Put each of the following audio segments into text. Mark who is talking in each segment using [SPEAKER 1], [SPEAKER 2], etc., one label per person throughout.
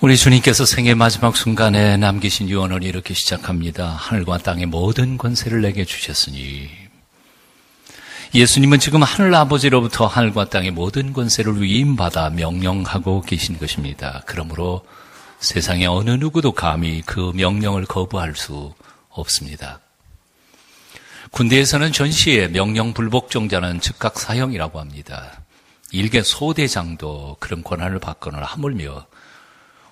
[SPEAKER 1] 우리 주님께서 생의 마지막 순간에 남기신 유언을 이렇게 시작합니다. 하늘과 땅의 모든 권세를 내게 주셨으니. 예수님은 지금 하늘 아버지로부터 하늘과 땅의 모든 권세를 위임받아 명령하고 계신 것입니다. 그러므로 세상에 어느 누구도 감히 그 명령을 거부할 수 없습니다. 군대에서는 전시에 명령 불복종자는 즉각 사형이라고 합니다. 일개 소대장도 그런 권한을 받거나 하물며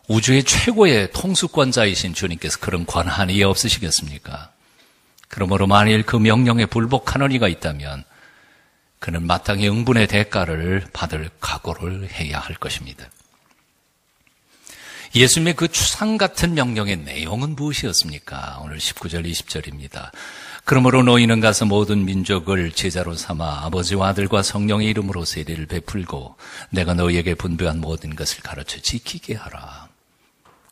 [SPEAKER 1] 우주의 최고의 통수권자이신 주님께서 그런 권한이 없으시겠습니까? 그러므로 만일 그 명령에 불복하는 이가 있다면 그는 마땅히 응분의 대가를 받을 각오를 해야 할 것입니다. 예수님의 그 추상 같은 명령의 내용은 무엇이었습니까? 오늘 19절, 20절입니다. 그러므로 너희는 가서 모든 민족을 제자로 삼아 아버지와 아들과 성령의 이름으로 세례를 베풀고 내가 너희에게 분부한 모든 것을 가르쳐 지키게 하라.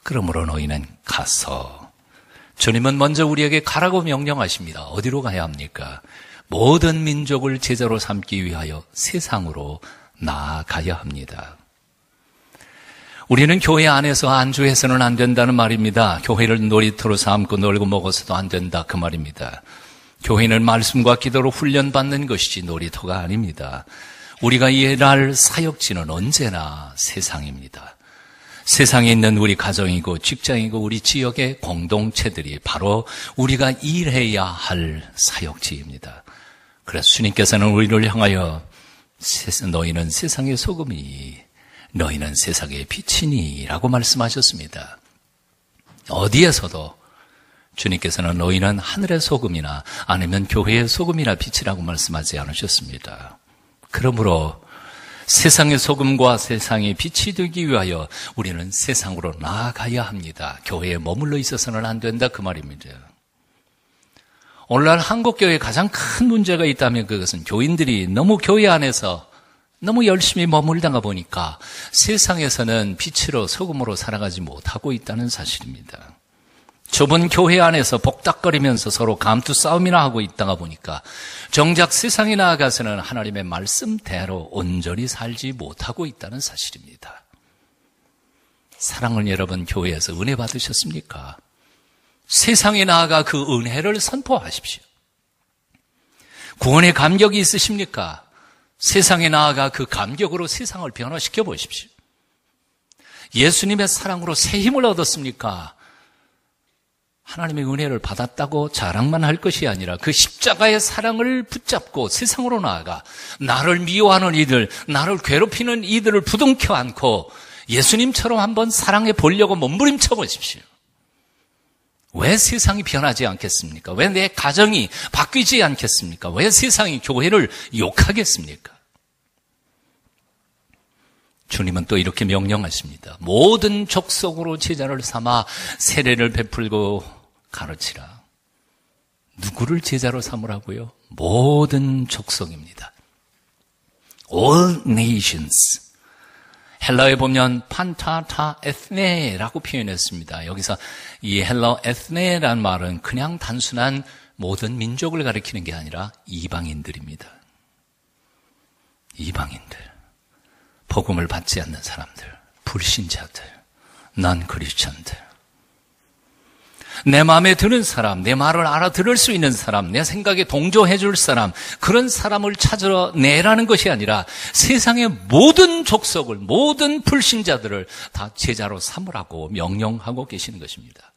[SPEAKER 1] 그러므로 너희는 가서. 주님은 먼저 우리에게 가라고 명령하십니다. 어디로 가야 합니까? 모든 민족을 제자로 삼기 위하여 세상으로 나아가야 합니다. 우리는 교회 안에서 안주해서는 안 된다는 말입니다. 교회를 놀이터로 삼고 놀고 먹어서도 안 된다 그 말입니다. 교회는 말씀과 기도로 훈련받는 것이지 놀이터가 아닙니다. 우리가 일할 사역지는 언제나 세상입니다. 세상에 있는 우리 가정이고 직장이고 우리 지역의 공동체들이 바로 우리가 일해야 할 사역지입니다. 그래서 주님께서는 우리를 향하여 너희는 세상의 소금이 너희는 세상의 빛이니 라고 말씀하셨습니다. 어디에서도 주님께서는 너희는 하늘의 소금이나 아니면 교회의 소금이나 빛이라고 말씀하지 않으셨습니다. 그러므로 세상의 소금과 세상의 빛이 되기 위하여 우리는 세상으로 나아가야 합니다. 교회에 머물러 있어서는 안 된다 그 말입니다. 오늘날 한국교회에 가장 큰 문제가 있다면 그것은 교인들이 너무 교회 안에서 너무 열심히 머물다가 보니까 세상에서는 빛으로 소금으로 살아가지 못하고 있다는 사실입니다. 좁은 교회 안에서 복닥거리면서 서로 감투 싸움이나 하고 있다가 보니까 정작 세상에 나아가서는 하나님의 말씀대로 온전히 살지 못하고 있다는 사실입니다. 사랑하는 여러분, 교회에서 은혜 받으셨습니까? 세상에 나아가 그 은혜를 선포하십시오. 구원의 감격이 있으십니까? 세상에 나아가 그 감격으로 세상을 변화시켜 보십시오. 예수님의 사랑으로 새 힘을 얻었습니까? 하나님의 은혜를 받았다고 자랑만 할 것이 아니라 그 십자가의 사랑을 붙잡고 세상으로 나아가 나를 미워하는 이들, 나를 괴롭히는 이들을 부둥켜 안고 예수님처럼 한번 사랑해 보려고 몸부림쳐 보십시오. 왜 세상이 변하지 않겠습니까? 왜 내 가정이 바뀌지 않겠습니까? 왜 세상이 교회를 욕하겠습니까? 주님은 또 이렇게 명령하십니다. 모든 족속으로 제자를 삼아 세례를 베풀고 가르치라. 누구를 제자로 삼으라고요? 모든 족속입니다. All nations. 헬라에 보면 판타타 에스네라고 표현했습니다. 여기서 이 헬라 에스네라는 말은 그냥 단순한 모든 민족을 가리키는 게 아니라 이방인들입니다. 이방인들, 복음을 받지 않는 사람들, 불신자들, 난 크리스천들, 내 마음에 드는 사람, 내 말을 알아들을 수 있는 사람, 내 생각에 동조해 줄 사람, 그런 사람을 찾아내라는 것이 아니라 세상의 모든 족속을, 모든 불신자들을 다 제자로 삼으라고 명령하고 계시는 것입니다.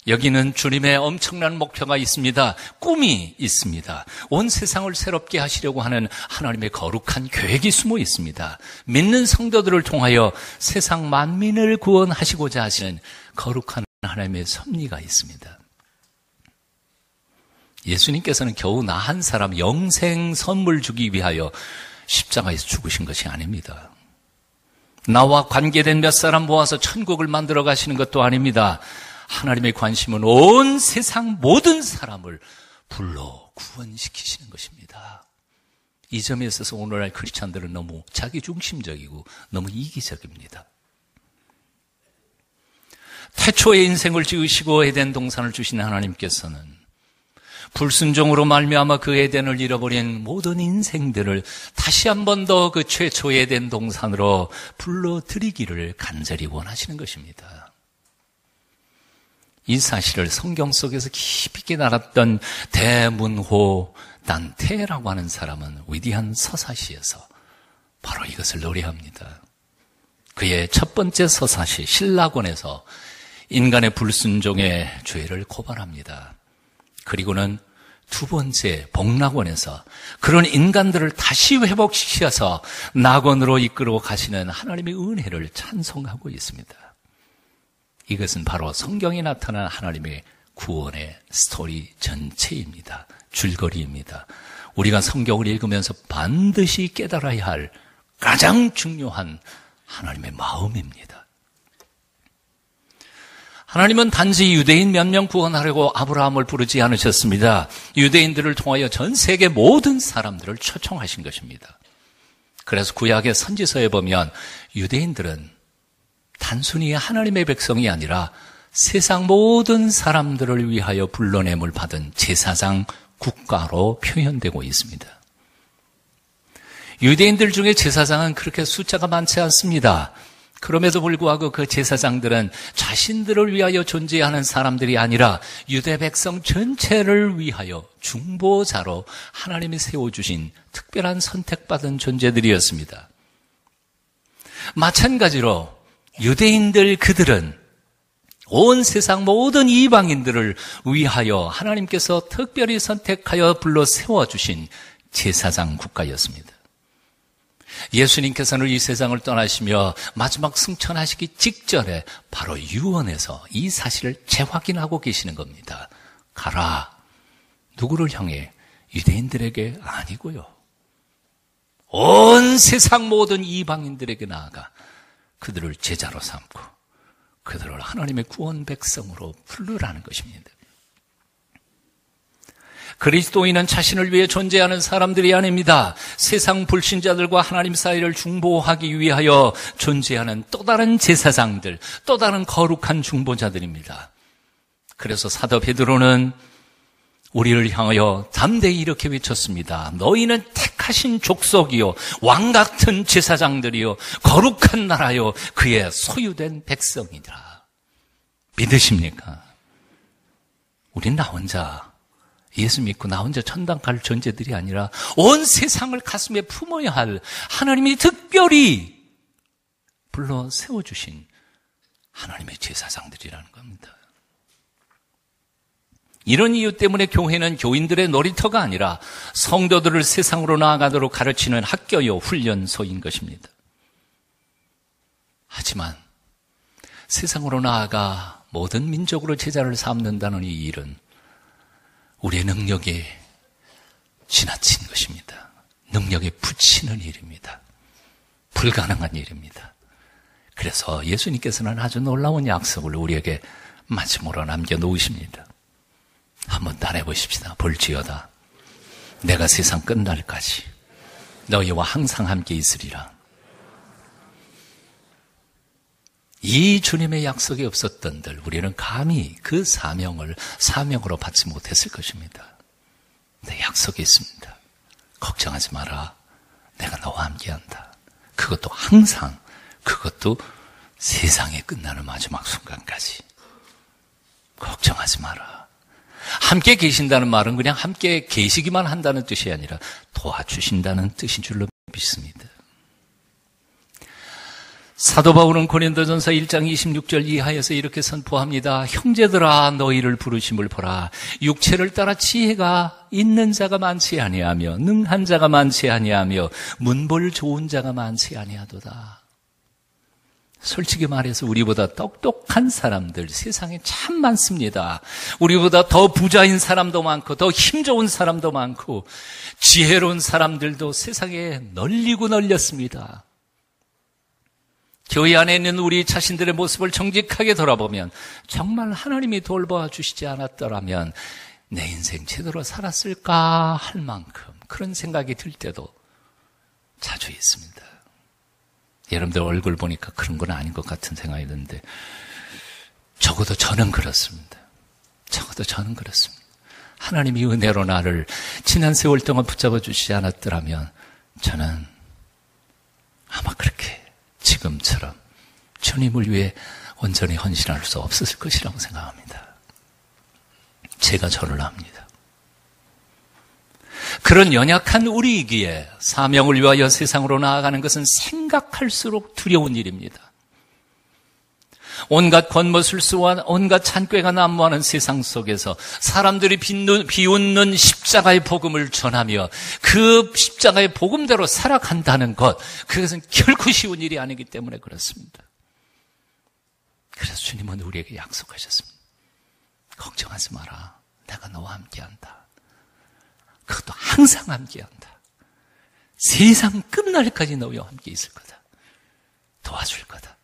[SPEAKER 1] 여기는 주님의 엄청난 목표가 있습니다. 꿈이 있습니다. 온 세상을 새롭게 하시려고 하는 하나님의 거룩한 계획이 숨어 있습니다. 믿는 성도들을 통하여 세상 만민을 구원하시고자 하시는 거룩한 하나님의 섭리가 있습니다. 예수님께서는 겨우 나 한 사람 영생 선물 주기 위하여 십자가에서 죽으신 것이 아닙니다. 나와 관계된 몇 사람 모아서 천국을 만들어 가시는 것도 아닙니다. 하나님의 관심은 온 세상 모든 사람을 불러 구원시키시는 것입니다. 이 점에 있어서 오늘날 크리스찬들은 너무 자기중심적이고 너무 이기적입니다. 태초의 인생을 지으시고 에덴 동산을 주신 하나님께서는 불순종으로 말미암아 그 에덴을 잃어버린 모든 인생들을 다시 한 번 더 그 최초 에덴 동산으로 불러들이기를 간절히 원하시는 것입니다. 이 사실을 성경 속에서 깊이 있게 알았던 대문호 단테라고 하는 사람은 위대한 서사시에서 바로 이것을 노래합니다. 그의 첫 번째 서사시 신라권에서 인간의 불순종의 죄를 고발합니다. 그리고는 두 번째 복락원에서 그런 인간들을 다시 회복시켜서 낙원으로 이끌어 가시는 하나님의 은혜를 찬송하고 있습니다. 이것은 바로 성경에 나타난 하나님의 구원의 스토리 전체입니다. 줄거리입니다. 우리가 성경을 읽으면서 반드시 깨달아야 할 가장 중요한 하나님의 마음입니다. 하나님은 단지 유대인 몇 명 구원하려고 아브라함을 부르지 않으셨습니다. 유대인들을 통하여 전 세계 모든 사람들을 초청하신 것입니다. 그래서 구약의 선지서에 보면 유대인들은 단순히 하나님의 백성이 아니라 세상 모든 사람들을 위하여 불러냄을 받은 제사장 국가로 표현되고 있습니다. 유대인들 중에 제사장은 그렇게 숫자가 많지 않습니다. 그럼에도 불구하고 그 제사장들은 자신들을 위하여 존재하는 사람들이 아니라 유대 백성 전체를 위하여 중보자로 하나님이 세워주신 특별한 선택받은 존재들이었습니다. 마찬가지로 유대인들 그들은 온 세상 모든 이방인들을 위하여 하나님께서 특별히 선택하여 불러 세워주신 제사장 국가였습니다. 예수님께서는 이 세상을 떠나시며 마지막 승천하시기 직전에 바로 유언에서 이 사실을 재확인하고 계시는 겁니다. 가라. 누구를 향해? 유대인들에게 아니고요. 온 세상 모든 이방인들에게 나아가 그들을 제자로 삼고 그들을 하나님의 구원 백성으로 부르라는 것입니다. 그리스도인은 자신을 위해 존재하는 사람들이 아닙니다. 세상 불신자들과 하나님 사이를 중보하기 위하여 존재하는 또 다른 제사장들, 또 다른 거룩한 중보자들입니다. 그래서 사도 베드로는 우리를 향하여 담대히 이렇게 외쳤습니다. 너희는 택하신 족속이요 왕 같은 제사장들이요 거룩한 나라요 그의 소유된 백성이라. 믿으십니까? 우린 나 혼자 예수 믿고 나 혼자 천당 갈 존재들이 아니라 온 세상을 가슴에 품어야 할 하나님이 특별히 불러 세워주신 하나님의 제사장들이라는 겁니다. 이런 이유 때문에 교회는 교인들의 놀이터가 아니라 성도들을 세상으로 나아가도록 가르치는 학교요 훈련소인 것입니다. 하지만 세상으로 나아가 모든 민족으로 제자를 삼는다는 이 일은 우리의 능력에 지나친 것입니다. 능력에 붙이는 일입니다. 불가능한 일입니다. 그래서 예수님께서는 아주 놀라운 약속을 우리에게 마지막으로 남겨놓으십니다. 한번 따라해보십시다. 볼지어다 내가 세상 끝날까지 너희와 항상 함께 있으리라. 이 주님의 약속이 없었던들 우리는 감히 그 사명으로 받지 못했을 것입니다. 내 약속이 있습니다. 걱정하지 마라. 내가 너와 함께한다. 그것도 항상, 그것도 세상이 끝나는 마지막 순간까지. 걱정하지 마라. 함께 계신다는 말은 그냥 함께 계시기만 한다는 뜻이 아니라 도와주신다는 뜻인 줄로 믿습니다. 사도 바울은 고린도전서 1장 26절 이하에서 이렇게 선포합니다. 형제들아 너희를 부르심을 보라. 육체를 따라 지혜가 있는 자가 많지 아니하며 능한 자가 많지 아니하며 문볼 좋은 자가 많지 아니하도다. 솔직히 말해서 우리보다 똑똑한 사람들 세상에 참 많습니다. 우리보다 더 부자인 사람도 많고 더 힘 좋은 사람도 많고 지혜로운 사람들도 세상에 널리고 널렸습니다. 교회 안에 있는 우리 자신들의 모습을 정직하게 돌아보면 정말 하나님이 돌보아 주시지 않았더라면 내 인생 제대로 살았을까 할 만큼 그런 생각이 들 때도 자주 있습니다. 여러분들 얼굴 보니까 그런 건 아닌 것 같은 생각이 드는데 적어도 저는 그렇습니다. 적어도 저는 그렇습니다. 하나님이 은혜로 나를 지난 세월 동안 붙잡아 주시지 않았더라면 저는 아마 그렇게 지금처럼 주님을 위해 온전히 헌신할 수 없었을 것이라고 생각합니다. 제가 저를 압니다. 그런 연약한 우리이기에 사명을 위하여 세상으로 나아가는 것은 생각할수록 두려운 일입니다. 온갖 권모술수와 온갖 잔꾀가 난무하는 세상 속에서 사람들이 비웃는 십자가의 복음을 전하며 그 십자가의 복음대로 살아간다는 것, 그것은 결코 쉬운 일이 아니기 때문에 그렇습니다. 그래서 주님은 우리에게 약속하셨습니다. 걱정하지 마라. 내가 너와 함께한다. 그것도 항상 함께한다. 세상 끝날까지 너와 함께 있을 거다. 도와줄 거다.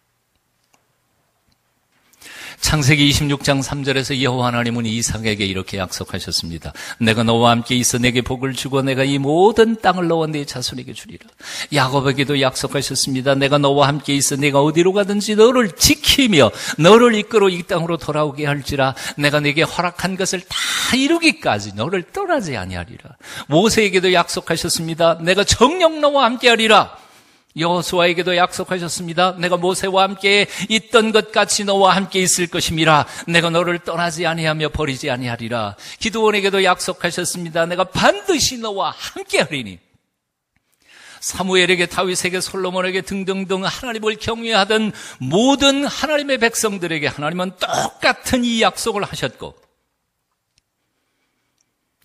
[SPEAKER 1] 창세기 26장 3절에서 여호와 하나님은 이삭에게 이렇게 약속하셨습니다. 내가 너와 함께 있어 내게 복을 주고 내가 이 모든 땅을 너와 네 자손에게 주리라. 야곱에게도 약속하셨습니다. 내가 너와 함께 있어 내가 어디로 가든지 너를 지키며 너를 이끌어 이 땅으로 돌아오게 할지라. 내가 네게 허락한 것을 다 이루기까지 너를 떠나지 아니하리라. 모세에게도 약속하셨습니다. 내가 정녕 너와 함께 하리라. 여호수아에게도 약속하셨습니다. 내가 모세와 함께 있던 것 같이 너와 함께 있을 것임이라. 내가 너를 떠나지 아니하며 버리지 아니하리라. 기드온에게도 약속하셨습니다. 내가 반드시 너와 함께 하리니. 사무엘에게, 다윗에게, 솔로몬에게 등등등 하나님을 경외하던 모든 하나님의 백성들에게 하나님은 똑같은 이 약속을 하셨고,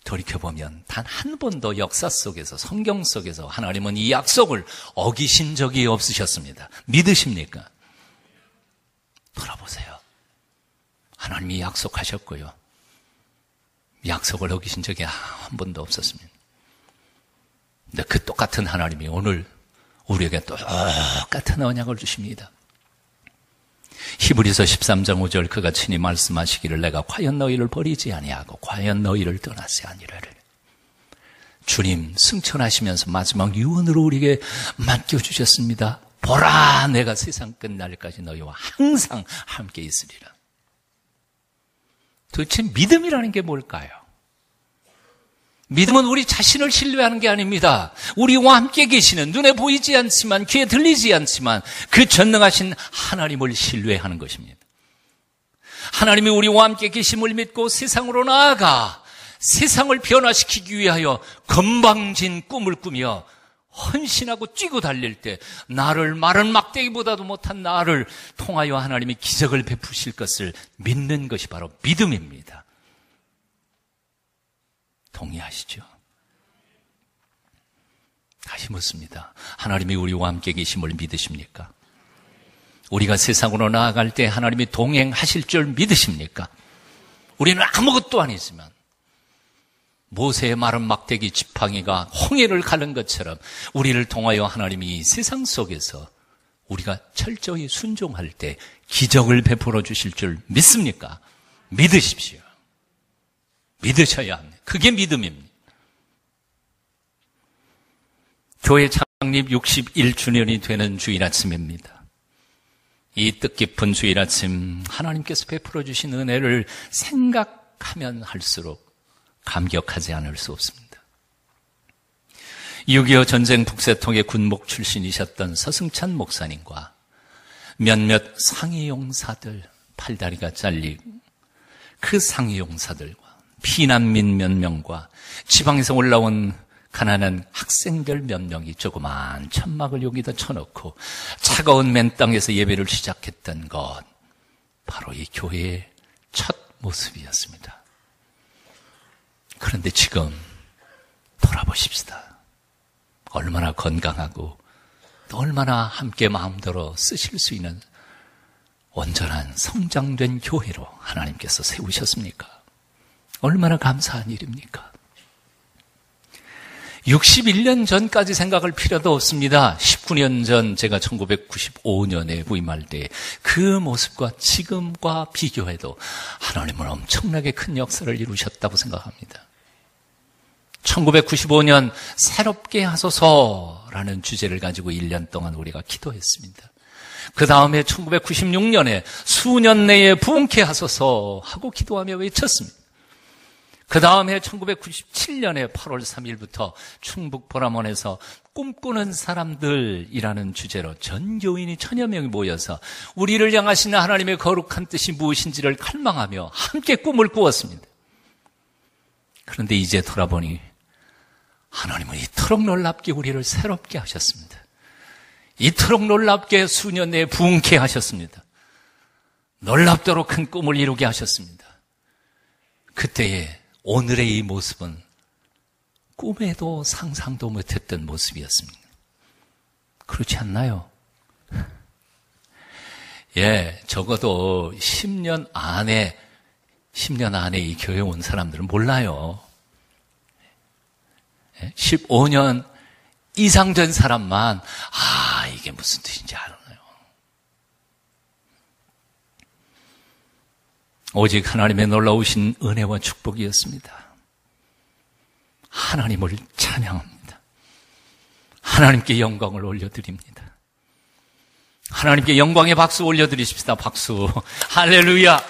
[SPEAKER 1] 돌이켜보면 단 한 번도 역사 속에서, 성경 속에서 하나님은 이 약속을 어기신 적이 없으셨습니다. 믿으십니까? 돌아보세요. 하나님이 약속하셨고요. 약속을 어기신 적이 한 번도 없었습니다. 근데 그 똑같은 하나님이 오늘 우리에게 똑같은 언약을 주십니다. 히브리서 13장 5절 그가 친히 말씀하시기를 내가 과연 너희를 버리지 아니하고 과연 너희를 떠나지 아니하리라. 주님 승천하시면서 마지막 유언으로 우리에게 맡겨주셨습니다. 보라 내가 세상 끝날까지 너희와 항상 함께 있으리라. 도대체 믿음이라는 게 뭘까요? 믿음은 우리 자신을 신뢰하는 게 아닙니다. 우리와 함께 계시는, 눈에 보이지 않지만 귀에 들리지 않지만 그 전능하신 하나님을 신뢰하는 것입니다. 하나님이 우리와 함께 계심을 믿고 세상으로 나아가 세상을 변화시키기 위하여 건방진 꿈을 꾸며 헌신하고 뛰고 달릴 때 나를 마른 막대기보다도 못한 나를 통하여 하나님이 기적을 베푸실 것을 믿는 것이 바로 믿음입니다. 동의하시죠? 다시 묻습니다. 하나님이 우리와 함께 계심을 믿으십니까? 우리가 세상으로 나아갈 때 하나님이 동행하실 줄 믿으십니까? 우리는 아무것도 아니지만 모세의 마른 막대기 지팡이가 홍해를 가른 것처럼 우리를 통하여 하나님이 세상 속에서 우리가 철저히 순종할 때 기적을 베풀어 주실 줄 믿습니까? 믿으십시오. 믿으셔야 합니다. 그게 믿음입니다. 교회 창립 61주년이 되는 주일 아침입니다. 이 뜻깊은 주일 아침 하나님께서 베풀어 주신 은혜를 생각하면 할수록 감격하지 않을 수 없습니다. 6.25 전쟁 북새통의 군목 출신이셨던 서승찬 목사님과 몇몇 상위용사들, 팔다리가 잘리고 그 상위용사들과 피난민 몇 명과 지방에서 올라온 가난한 학생들 몇 명이 조그만 천막을 여기다 쳐놓고 차가운 맨 땅에서 예배를 시작했던 것, 바로 이 교회의 첫 모습이었습니다. 그런데 지금 돌아보십시다. 얼마나 건강하고 또 얼마나 함께 마음대로 쓰실 수 있는 온전한 성장된 교회로 하나님께서 세우셨습니까? 얼마나 감사한 일입니까? 61년 전까지 생각할 필요도 없습니다. 19년 전 제가 1995년에 부임할 때 그 모습과 지금과 비교해도 하나님은 엄청나게 큰 역사를 이루셨다고 생각합니다. 1995년 새롭게 하소서라는 주제를 가지고 1년 동안 우리가 기도했습니다. 그 다음에 1996년에 수년 내에 부흥케 하소서 하고 기도하며 외쳤습니다. 그 다음에 1997년에 8월 3일부터 충북 보람원에서 꿈꾸는 사람들이라는 주제로 전 교인이 1000여 명이 모여서 우리를 향하시는 하나님의 거룩한 뜻이 무엇인지를 갈망하며 함께 꿈을 꾸었습니다. 그런데 이제 돌아보니 하나님은 이토록 놀랍게 우리를 새롭게 하셨습니다. 이토록 놀랍게 수년 내에 부흥케 하셨습니다. 놀랍도록 큰 꿈을 이루게 하셨습니다. 그때의 오늘의 이 모습은 꿈에도 상상도 못했던 모습이었습니다. 그렇지 않나요? 예, 적어도 10년 안에 이 교회에 온 사람들은 몰라요. 15년 이상 된 사람만 이게 무슨 뜻인지 알아요. 오직 하나님의 놀라우신 은혜와 축복이었습니다. 하나님을 찬양합니다. 하나님께 영광을 올려드립니다. 하나님께 영광의 박수 올려드리십시다. 박수. 할렐루야.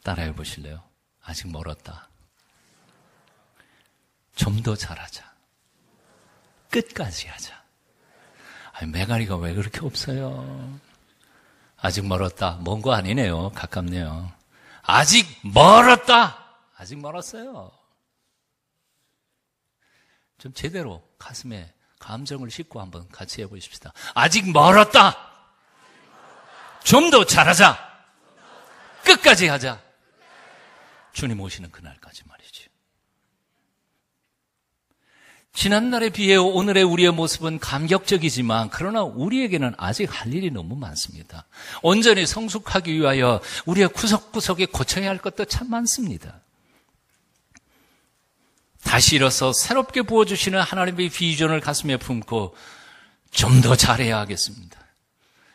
[SPEAKER 1] 따라해 보실래요? 아직 멀었다. 좀 더 잘하자. 끝까지 하자. 메가리가 왜 그렇게 없어요? 아직 멀었다. 먼 거 아니네요. 가깝네요. 아직 멀었다. 아직 멀었어요. 좀 제대로 가슴에 감정을 싣고 한번 같이 해보십시다. 아직 멀었다. 좀 더 잘하자. 끝까지 하자. 주님 오시는 그날까지 말이죠. 지난날에 비해 오늘의 우리의 모습은 감격적이지만 그러나 우리에게는 아직 할 일이 너무 많습니다. 온전히 성숙하기 위하여 우리의 구석구석에 고쳐야 할 것도 참 많습니다. 다시 일어서 새롭게 부어주시는 하나님의 비전을 가슴에 품고 좀 더 잘해야 하겠습니다.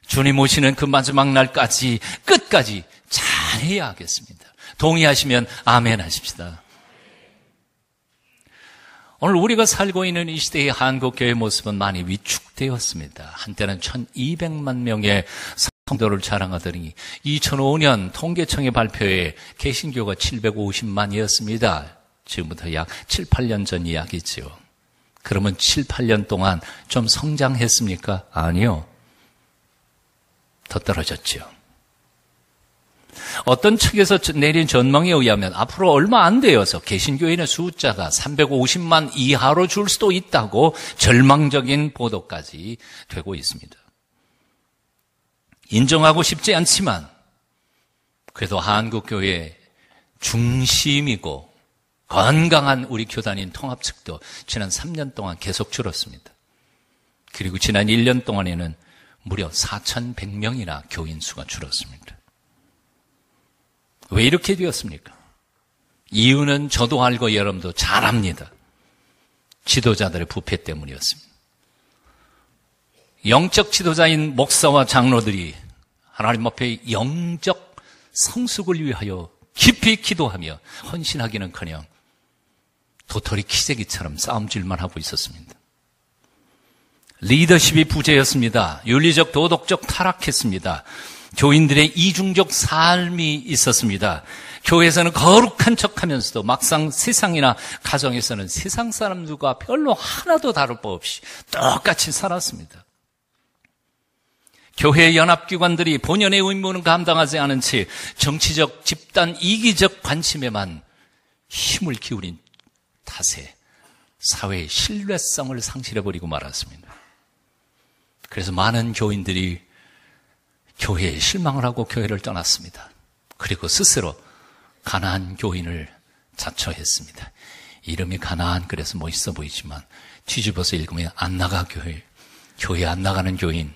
[SPEAKER 1] 주님 오시는 그 마지막 날까지 끝까지 잘해야 하겠습니다. 동의하시면 아멘 하십시다. 오늘 우리가 살고 있는 이 시대의 한국교회의 모습은 많이 위축되었습니다. 한때는 1200만 명의 성도를 자랑하더니 2005년 통계청의 발표에 개신교가 750만이었습니다. 지금부터 약 7, 8년 전 이야기죠. 그러면 7, 8년 동안 좀 성장했습니까? 아니요. 더 떨어졌죠. 어떤 측에서 내린 전망에 의하면 앞으로 얼마 안 되어서 개신교인의 숫자가 350만 이하로 줄 수도 있다고 절망적인 보도까지 되고 있습니다. 인정하고 싶지 않지만 그래도 한국교회의 중심이고 건강한 우리 교단인 통합측도 지난 3년 동안 계속 줄었습니다. 그리고 지난 1년 동안에는 무려 4,100명이나 교인 수가 줄었습니다. 왜 이렇게 되었습니까? 이유는 저도 알고 여러분도 잘 압니다. 지도자들의 부패 때문이었습니다. 영적 지도자인 목사와 장로들이 하나님 앞에 영적 성숙을 위하여 깊이 기도하며 헌신하기는커녕 도토리 키재기처럼 싸움질만 하고 있었습니다. 리더십이 부재였습니다. 윤리적, 도덕적 타락했습니다. 교인들의 이중적 삶이 있었습니다. 교회에서는 거룩한 척하면서도 막상 세상이나 가정에서는 세상 사람들과 별로 하나도 다를 바 없이 똑같이 살았습니다. 교회 연합기관들이 본연의 의무는 감당하지 않은 채 정치적, 집단, 이기적 관심에만 힘을 기울인 탓에 사회의 신뢰성을 상실해버리고 말았습니다. 그래서 많은 교인들이 교회에 실망을 하고 교회를 떠났습니다. 그리고 스스로 가나안 교인을 자처했습니다. 이름이 가나안 그래서 멋있어 보이지만 뒤집어서 읽으면 안 나가 교회 안 나가는 교인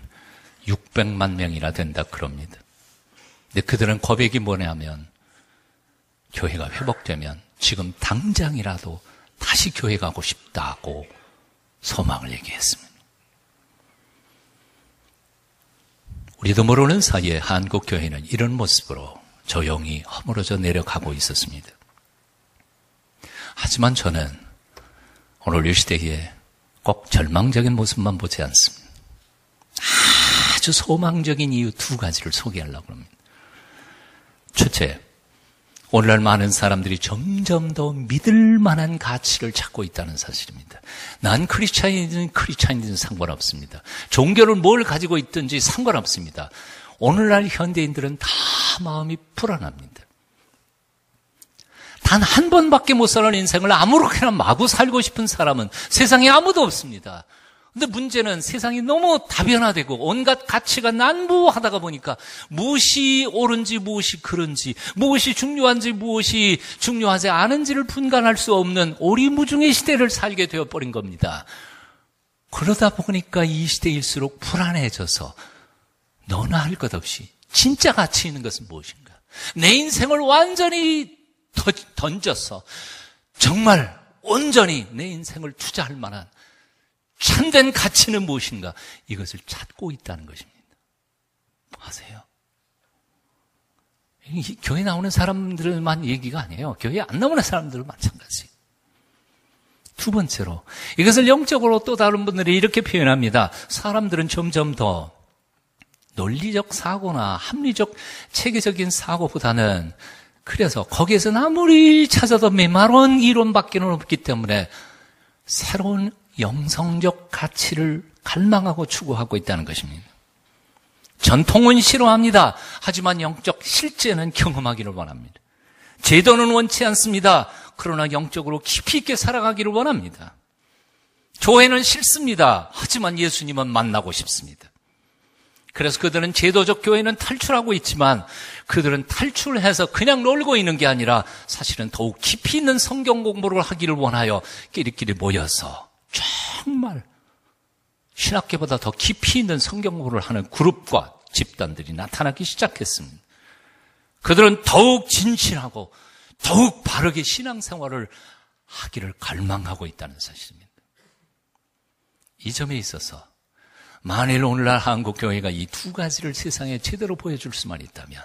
[SPEAKER 1] 600만 명이나 된다 그럽니다. 근데 그들은 고백이 뭐냐면 교회가 회복되면 지금 당장이라도 다시 교회 가고 싶다고 소망을 얘기했습니다. 우리도 모르는 사이에 한국 교회는 이런 모습으로 조용히 허물어져 내려가고 있었습니다. 하지만 저는 오늘 이 시대에 꼭 절망적인 모습만 보지 않습니다. 아주 아주 소망적인 이유 2가지를 소개하려고 합니다. 첫째, 오늘날 많은 사람들이 점점 더 믿을 만한 가치를 찾고 있다는 사실입니다. 난 크리스찬이든 상관없습니다. 종교를 뭘 가지고 있든지 상관없습니다. 오늘날 현대인들은 다 마음이 불안합니다. 단 한 번밖에 못 사는 인생을 아무렇게나 마구 살고 싶은 사람은 세상에 아무도 없습니다. 근데 문제는 세상이 너무 다변화되고 온갖 가치가 난무하다가 보니까 무엇이 옳은지 무엇이 그른지, 무엇이 중요한지 무엇이 중요하지 않은지를 분간할 수 없는 오리무중의 시대를 살게 되어버린 겁니다. 그러다 보니까 이 시대일수록 불안해져서 너나 할 것 없이 진짜 가치 있는 것은 무엇인가? 내 인생을 완전히 던져서 정말 온전히 내 인생을 투자할 만한 참된 가치는 무엇인가? 이것을 찾고 있다는 것입니다. 아세요? 교회 나오는 사람들만 얘기가 아니에요. 교회 안 나오는 사람들은 마찬가지. 2번째로, 이것을 영적으로 또 다른 분들이 이렇게 표현합니다. 사람들은 점점 더 논리적 사고나 합리적 체계적인 사고보다는, 그래서 거기에서는 아무리 찾아도 메마른 이론밖에 없기 때문에 새로운 영성적 가치를 갈망하고 추구하고 있다는 것입니다. 전통은 싫어합니다. 하지만 영적 실제는 경험하기를 원합니다. 제도는 원치 않습니다. 그러나 영적으로 깊이 있게 살아가기를 원합니다. 교회는 싫습니다. 하지만 예수님은 만나고 싶습니다. 그래서 그들은 제도적 교회는 탈출하고 있지만 그들은 탈출해서 그냥 놀고 있는 게 아니라 사실은 더욱 깊이 있는 성경 공부를 하기를 원하여 끼리끼리 모여서 정말 신학계보다 더 깊이 있는 성경 공부를 하는 그룹과 집단들이 나타나기 시작했습니다. 그들은 더욱 진실하고 더욱 바르게 신앙생활을 하기를 갈망하고 있다는 사실입니다. 이 점에 있어서 만일 오늘날 한국교회가 이 2가지를 세상에 제대로 보여줄 수만 있다면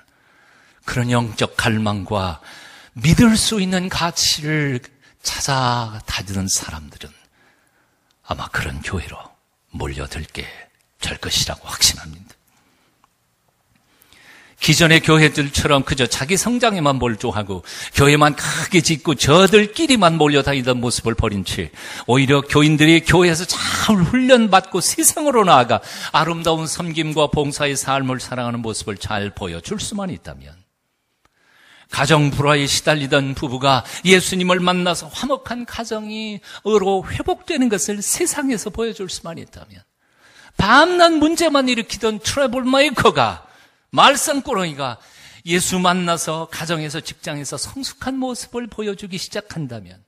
[SPEAKER 1] 그런 영적 갈망과 믿을 수 있는 가치를 찾아 다니는 사람들은 아마 그런 교회로 몰려들게 될 것이라고 확신합니다. 기존의 교회들처럼 그저 자기 성장에만 몰두하고 교회만 크게 짓고 저들끼리만 몰려다니던 모습을 버린 채 오히려 교인들이 교회에서 잘 훈련받고 세상으로 나아가 아름다운 섬김과 봉사의 삶을 살아가는 모습을 잘 보여줄 수만 있다면, 가정 불화에 시달리던 부부가 예수님을 만나서 화목한 가정이 의로 회복되는 것을 세상에서 보여줄 수만 있다면, 밤낮 문제만 일으키던 트러블 메이커가, 말썽꾸러기가 예수 만나서 가정에서 직장에서 성숙한 모습을 보여주기 시작한다면,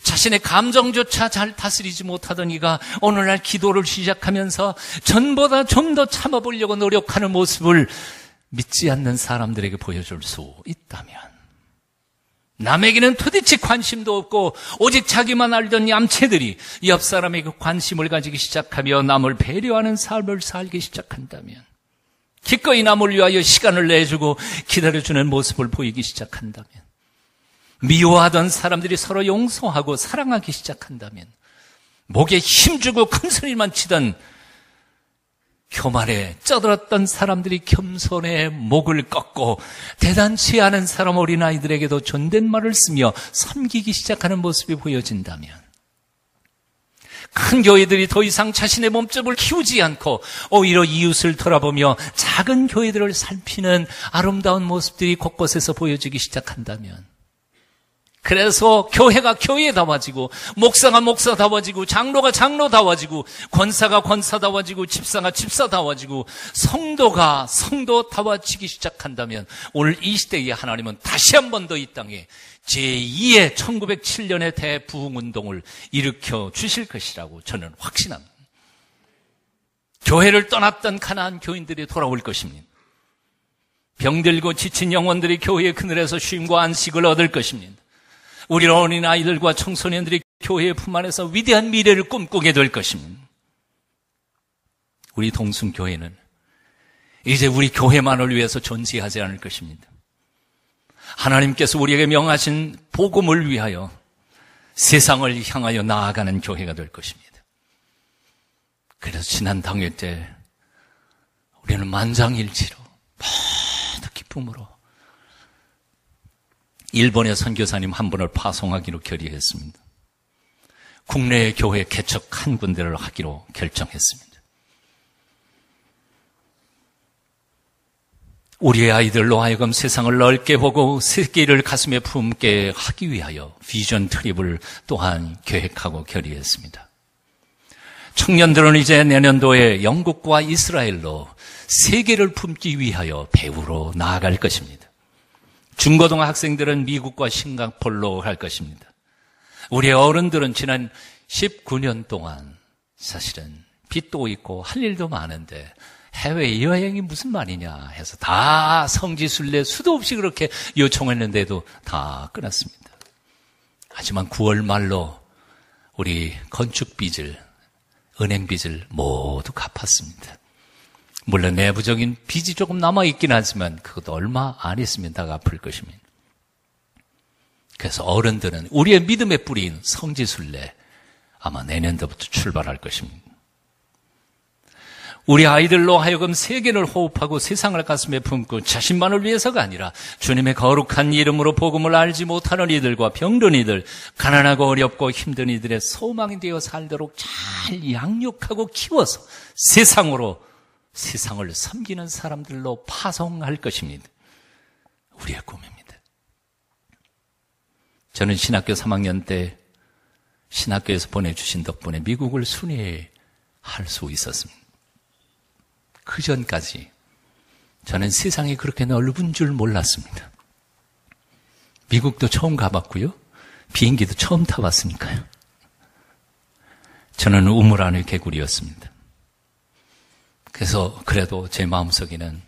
[SPEAKER 1] 자신의 감정조차 잘 다스리지 못하던 이가 오늘날 기도를 시작하면서 전보다 좀 더 참아보려고 노력하는 모습을 믿지 않는 사람들에게 보여줄 수 있다면, 남에게는 도대체 관심도 없고 오직 자기만 알던 얌체들이 옆 사람에게 관심을 가지기 시작하며 남을 배려하는 삶을 살기 시작한다면, 기꺼이 남을 위하여 시간을 내주고 기다려주는 모습을 보이기 시작한다면, 미워하던 사람들이 서로 용서하고 사랑하기 시작한다면, 목에 힘주고 큰 소리만 치던 교만에 쩌들었던 사람들이 겸손해 목을 꺾고 대단치 않은 사람 어린아이들에게도 존댓말을 쓰며 섬기기 시작하는 모습이 보여진다면, 큰 교회들이 더 이상 자신의 몸집을 키우지 않고 오히려 이웃을 돌아보며 작은 교회들을 살피는 아름다운 모습들이 곳곳에서 보여지기 시작한다면, 그래서 교회가 교회다워지고 목사가 목사다워지고 장로가 장로다워지고 권사가 권사다워지고 집사가 집사다워지고 성도가 성도다워지기 시작한다면, 오늘 이 시대에 하나님은 다시 한 번 더 이 땅에 제2의 1907년의 대부흥운동을 일으켜 주실 것이라고 저는 확신합니다. 교회를 떠났던 가나안 교인들이 돌아올 것입니다. 병들고 지친 영혼들이 교회의 그늘에서 쉼과 안식을 얻을 것입니다. 우리 어린아이들과 청소년들이 교회의 품 안에서 위대한 미래를 꿈꾸게 될 것입니다. 우리 동순교회는 이제 우리 교회만을 위해서 존재하지 않을 것입니다. 하나님께서 우리에게 명하신 복음을 위하여 세상을 향하여 나아가는 교회가 될 것입니다. 그래서 지난 당회 때 우리는 만장일치로 모두 기쁨으로 일본의 선교사님 한 분을 파송하기로 결의했습니다. 국내의 교회 개척 한 군데를 하기로 결정했습니다. 우리의 아이들로 하여금 세상을 넓게 보고 세계를 가슴에 품게 하기 위하여 비전 트립을 또한 계획하고 결의했습니다. 청년들은 이제 내년도에 영국과 이스라엘로 세계를 품기 위하여 배우러 나아갈 것입니다. 중고등학생들은 미국과 싱가포르로 갈 것입니다. 우리 어른들은 지난 19년 동안 사실은 빚도 있고 할 일도 많은데 해외여행이 무슨 말이냐 해서 다 성지순례 수도 없이 그렇게 요청했는데도 다 끊었습니다. 하지만 9월 말로 우리 건축빚을, 은행빚을 모두 갚았습니다. 물론 내부적인 빚이 조금 남아있긴 하지만 그것도 얼마 안 있으면 다 갚을 것입니다. 그래서 어른들은 우리의 믿음의 뿌리인 성지순례 아마 내년도부터 출발할 것입니다. 우리 아이들로 하여금 세계를 호흡하고 세상을 가슴에 품고 자신만을 위해서가 아니라 주님의 거룩한 이름으로 복음을 알지 못하는 이들과 병든 이들, 가난하고 어렵고 힘든 이들의 소망이 되어 살도록 잘 양육하고 키워서 세상을 섬기는 사람들로 파송할 것입니다. 우리의 꿈입니다. 저는 신학교 3학년 때 신학교에서 보내주신 덕분에 미국을 순회할 수 있었습니다. 그 전까지 저는 세상이 그렇게 넓은 줄 몰랐습니다. 미국도 처음 가봤고요. 비행기도 처음 타봤으니까요. 저는 우물 안의 개구리였습니다. 그래서 그래도 제 마음속에는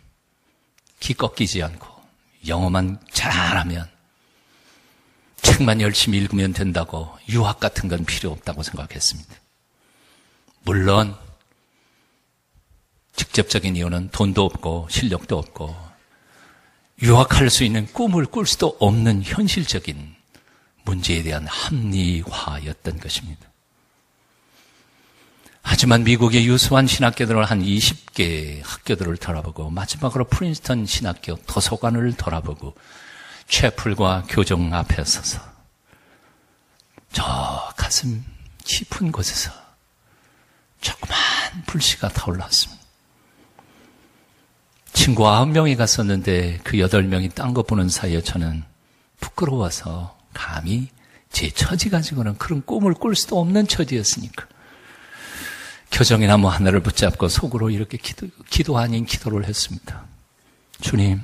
[SPEAKER 1] 기 꺾이지 않고 영어만 잘하면 책만 열심히 읽으면 된다고 유학 같은 건 필요 없다고 생각했습니다. 물론 직접적인 이유는 돈도 없고 실력도 없고 유학할 수 있는 꿈을 꿀 수도 없는 현실적인 문제에 대한 합리화였던 것입니다. 하지만 미국의 유수한 신학교들을 한 20개 학교들을 돌아보고 마지막으로 프린스턴 신학교 도서관을 돌아보고 채플과 교정 앞에 서서 저 가슴 깊은 곳에서 조그만 불씨가 타올랐습니다. 친구 9명이 갔었는데 그 8명이 딴 거 보는 사이에 저는 부끄러워서 감히 제 처지 가지고는 그런 꿈을 꿀 수도 없는 처지였으니까 교정이나무 하나를 붙잡고 속으로 이렇게 기도 아닌 기도를 했습니다. 주님,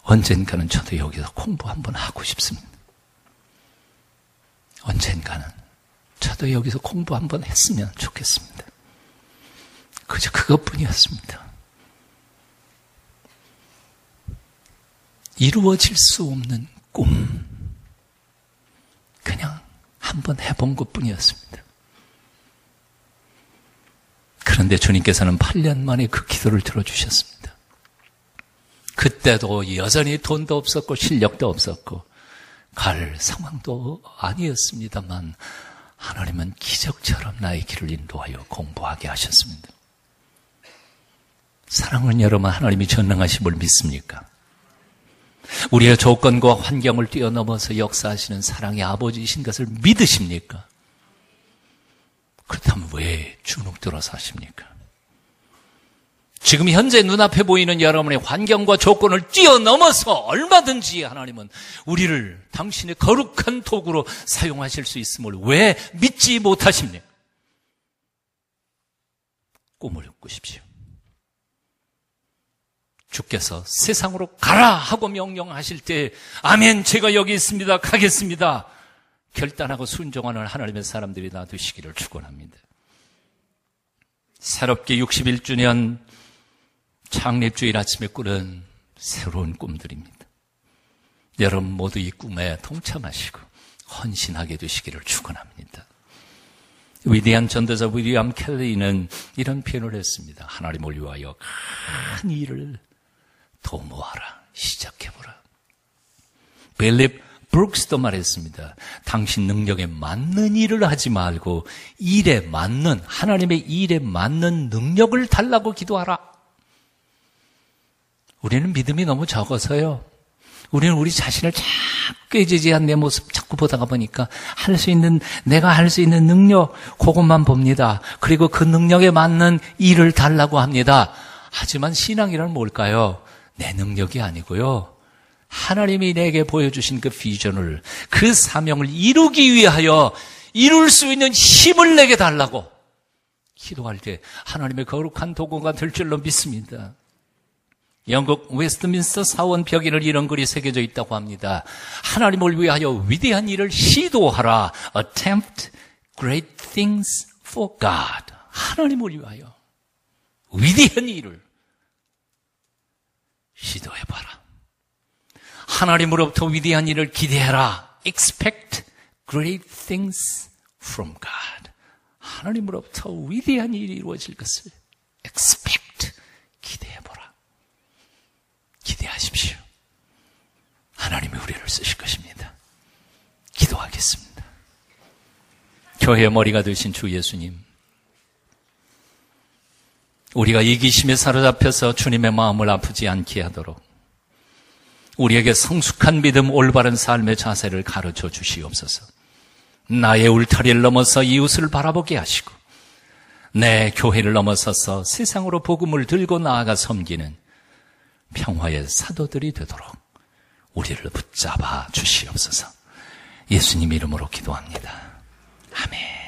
[SPEAKER 1] 언젠가는 저도 여기서 공부 한번 하고 싶습니다. 언젠가는 저도 여기서 공부 한번 했으면 좋겠습니다. 그저 그것뿐이었습니다. 이루어질 수 없는 꿈, 그냥 한번 해본 것뿐이었습니다. 그런데 주님께서는 8년 만에 그 기도를 들어주셨습니다. 그때도 여전히 돈도 없었고 실력도 없었고 갈 상황도 아니었습니다만 하나님은 기적처럼 나의 길을 인도하여 공부하게 하셨습니다. 사랑하는 여러분, 하나님이 전능하심을 믿습니까? 우리의 조건과 환경을 뛰어넘어서 역사하시는 사랑의 아버지이신 것을 믿으십니까? 그렇다면 왜 주눅들어 사십니까? 지금 현재 눈앞에 보이는 여러분의 환경과 조건을 뛰어넘어서 얼마든지 하나님은 우리를 당신의 거룩한 도구로 사용하실 수 있음을 왜 믿지 못하십니까? 꿈을 꾸십시오. 주께서 세상으로 가라 하고 명령하실 때 아멘, 제가 여기 있습니다, 가겠습니다 결단하고 순종하는 하나님의 사람들이 다 되시기를 축원합니다. 새롭게 61주년 창립주일 아침에 꾸는 새로운 꿈들입니다. 여러분 모두 이 꿈에 동참하시고 헌신하게 되시기를 축원합니다. 위대한 전도자 윌리엄 켈리는 이런 표현을 했습니다. 하나님을 위하여 큰 일을 도모하라, 시작해보라. Believe 브룩스도 말했습니다. 당신 능력에 맞는 일을 하지 말고 일에 맞는, 하나님의 일에 맞는 능력을 달라고 기도하라. 우리는 믿음이 너무 적어서요. 우리는 우리 자신을 자꾸 꾀지지한 내 모습 자꾸 보다가 보니까 내가 할 수 있는 능력, 그것만 봅니다. 그리고 그 능력에 맞는 일을 달라고 합니다. 하지만 신앙이란 뭘까요? 내 능력이 아니고요. 하나님이 내게 보여주신 그 비전을, 그 사명을 이루기 위하여 이룰 수 있는 힘을 내게 달라고 기도할 때 하나님의 거룩한 도구가 될 줄로 믿습니다. 영국 웨스트민스터 사원 벽에는 이런 글이 새겨져 있다고 합니다. 하나님을 위하여 위대한 일을 시도하라. Attempt great things for God. 하나님을 위하여 위대한 일을 시도해봐라. 하나님으로부터 위대한 일을 기대해라. Expect great things from God. 하나님으로부터 위대한 일이 이루어질 것을 expect, 기대해보라. 기대하십시오. 하나님이 우리를 쓰실 것입니다. 기도하겠습니다. 교회의 머리가 되신 주 예수님, 우리가 이기심에 사로잡혀서 주님의 마음을 아프지 않게 하도록 우리에게 성숙한 믿음, 올바른 삶의 자세를 가르쳐 주시옵소서. 나의 울타리를 넘어서 이웃을 바라보게 하시고 내 교회를 넘어서서 세상으로 복음을 들고 나아가 섬기는 평화의 사도들이 되도록 우리를 붙잡아 주시옵소서. 예수님 이름으로 기도합니다. 아멘.